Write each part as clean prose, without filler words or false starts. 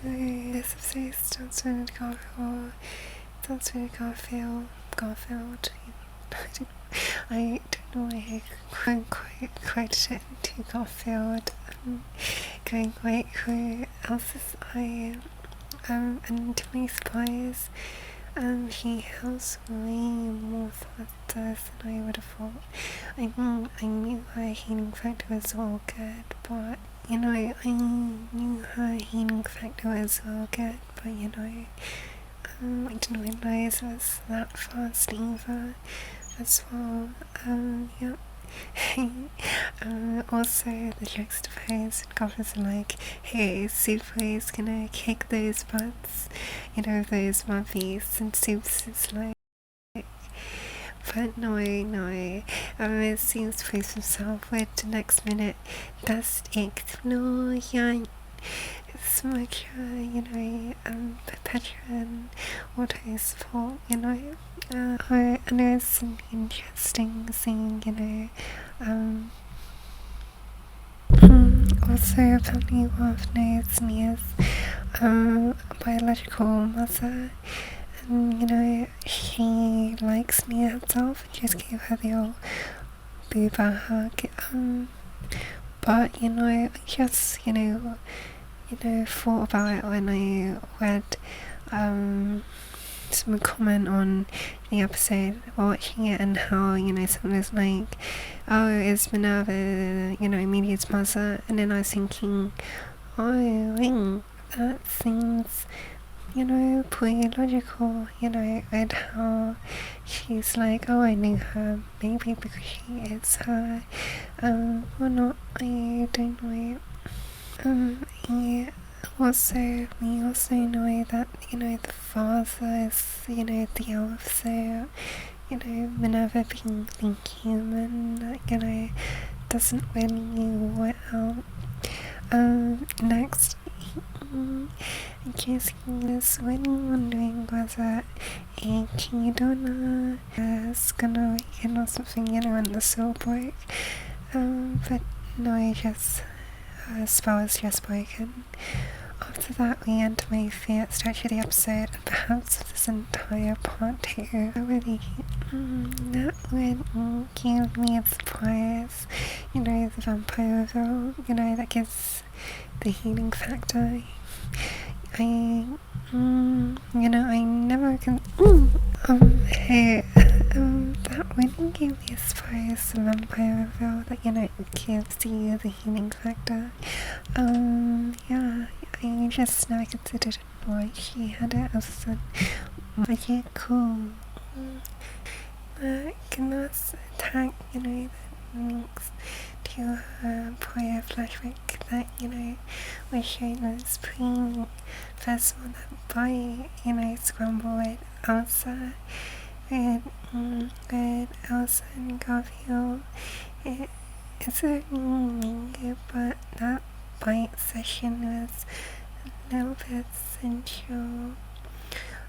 this episode starts with Garfield. I don't know why I'm quite into Garfield. Going right through Elsa's eye. And to my surprise, he heals way more faster than I would have thought. I knew her healing factor was all good, but I knew her healing factor was all good, but I didn't realise it was that fast either as well. Yep. Also the juxtaposed goblins are like, hey, Super is gonna kick those butts, those mummies, and Supes is like, but no, it seems to place himself with the next minute, das Explosion. Smoker, Petra and Otto's fault, and it's an interesting scene, also apparently one of Mia's biological mother, and she likes Mia herself and just gave her the old booba hug, but I just thought about it when I read some comment on the episode watching it, and how someone was like, oh, is Minerva Amelia's mother, and then I was thinking, oh, that seems pretty logical, and how she's like, oh, I knew her, maybe because she is her, or not, I don't know. We also know that, the father is, the elf, so, Minerva being the human, doesn't really work out. Next, in case you was really wondering whether a Kidona is gonna weaken or something, when the soul broke, but no, just spell is just broken. After that, we enter my favorite stretch of the episode, and perhaps of this entire part 2. Really, that would give me a surprise. The vampire reveal, that gives the healing factor. I never can. That wouldn't give me a surprise, the vampire reveal, that, it gives you the healing factor. Yeah, I just never considered why she had it as a magic cool. Can also attack, that links to her prior flashback that, was shown as being first one that by, Scramble with Elsa, with Elsa and Garfield. It's a longer, but that bite session was a little bit essential.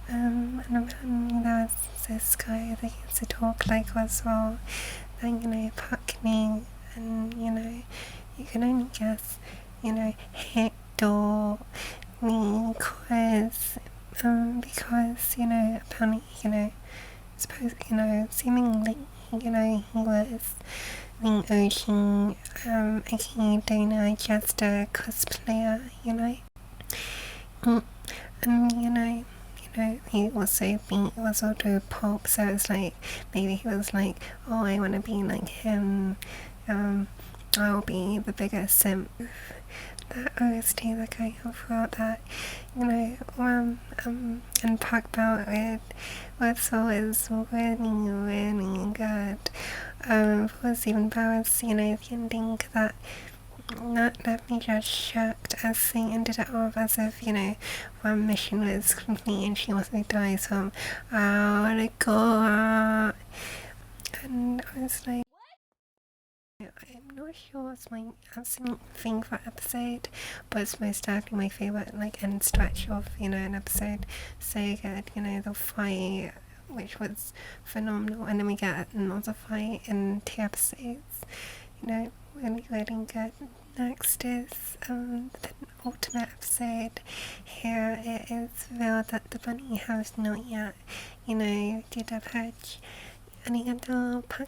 And apparently there was this guy that used to talk like as well, that, Puckney, and, you can only guess, Hector, the cours, because, apparently, seemingly, he was the ocean, Akidona Jester cosplayer, and, he was also Pope, so it's like, maybe he was like, oh, I want to be like him, I'll be the bigger simp. That OST, like I thought that, and Pac Belt was always really good. Was even better, the ending that left me just shocked as they ended it off as if, one mission was complete and she wasn't die, so I'm go. And I was like, I'm not sure it's my absolute favourite episode, but it's most definitely my favourite, end stretch of, an episode. So good, the fight, which was phenomenal, and then we get another fight in 2 episodes, really, really good. next is the ultimate episode. Here it is revealed that the bunny has not yet, did a purge any other pack.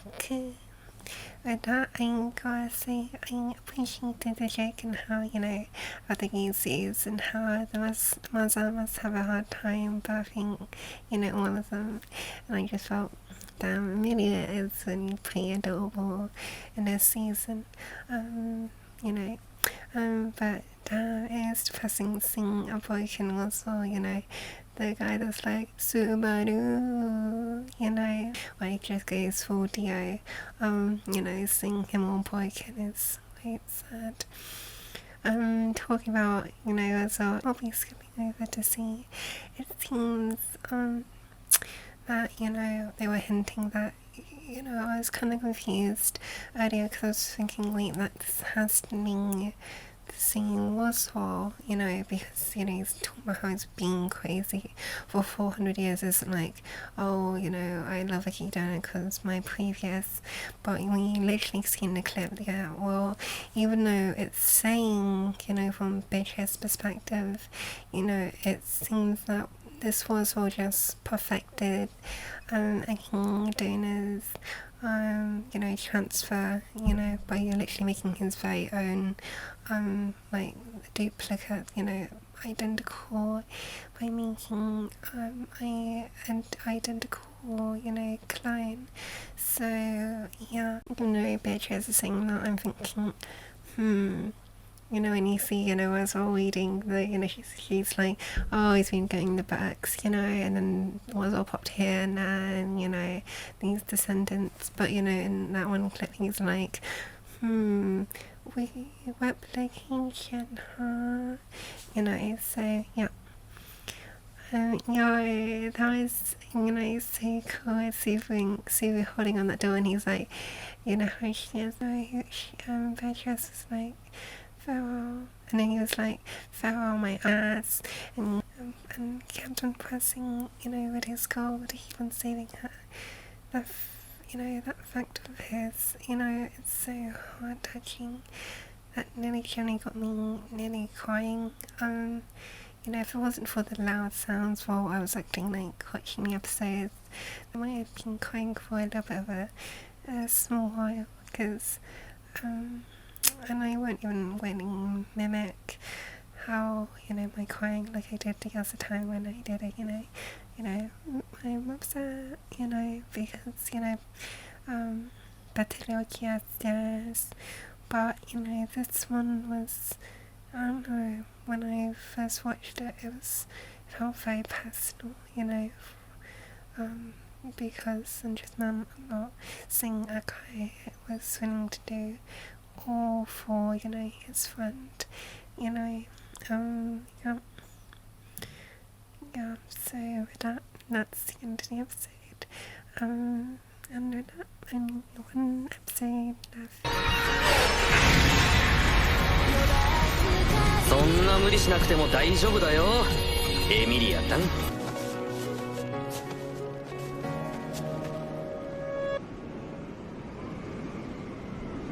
With that, I gotta say, I appreciated the joke and how, other geezers and how the mother must have a hard time birthing, all of them. And I just felt, damn, Amelia is really pretty adorable in this season. But it is depressing seeing a boy can also, the guy that's like Subaru, where he just goes full Dio, seeing him all broken is quite sad. Talking about, as well, I'll be skipping over to see, it seems, that, they were hinting that, I was kind of confused earlier because I was thinking, wait, that this has to be the scene was for, because, he's talking about how he's been crazy for 400 years. Isn't like, oh, I love Vicky Donor because my previous, but we literally seen the clip, well, even though it's saying, from Bitch's perspective, it seems that this was all just perfected, and King Donor's, transfer, by literally making his very own, duplicate, identical, by making, identical, clone. So, yeah, Beatrice is saying that, I'm thinking, when you see, as well reading the, she's like, oh, he's been getting the books, and then was all popped here and there, and, these descendants, but, in that one clip, he's like, replication, huh? So, yeah. That was, so cool, Sue holding on that door, and he's like, how she is, Beatrice was like, farewell, and then he was like, farewell my ass, and kept on pressing, with his gold, to keep on saving her. That fact of his, it's so heart touching. That nearly got me nearly crying. If it wasn't for the loud sounds while I was acting, watching the episodes, I might have been crying for a little bit of a small while, because, and I won't even really mimic how, my crying like I did the other time when I did it, I'm upset, because, Bateliokia stairs, but, this one was, I don't know, when I first watched it, it felt very personal, because I'm not seeing a guy was willing to do all for, his friend, yeah. So with that, that's the end of the episode, and with that, only one episode left. そんな無理しなくても大丈夫だよ、エミリアちゃん。も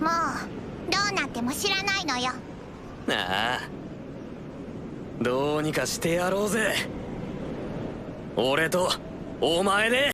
うどうなっても知らないのよ。ああ、どうにかしてやろうぜ。俺とお前で。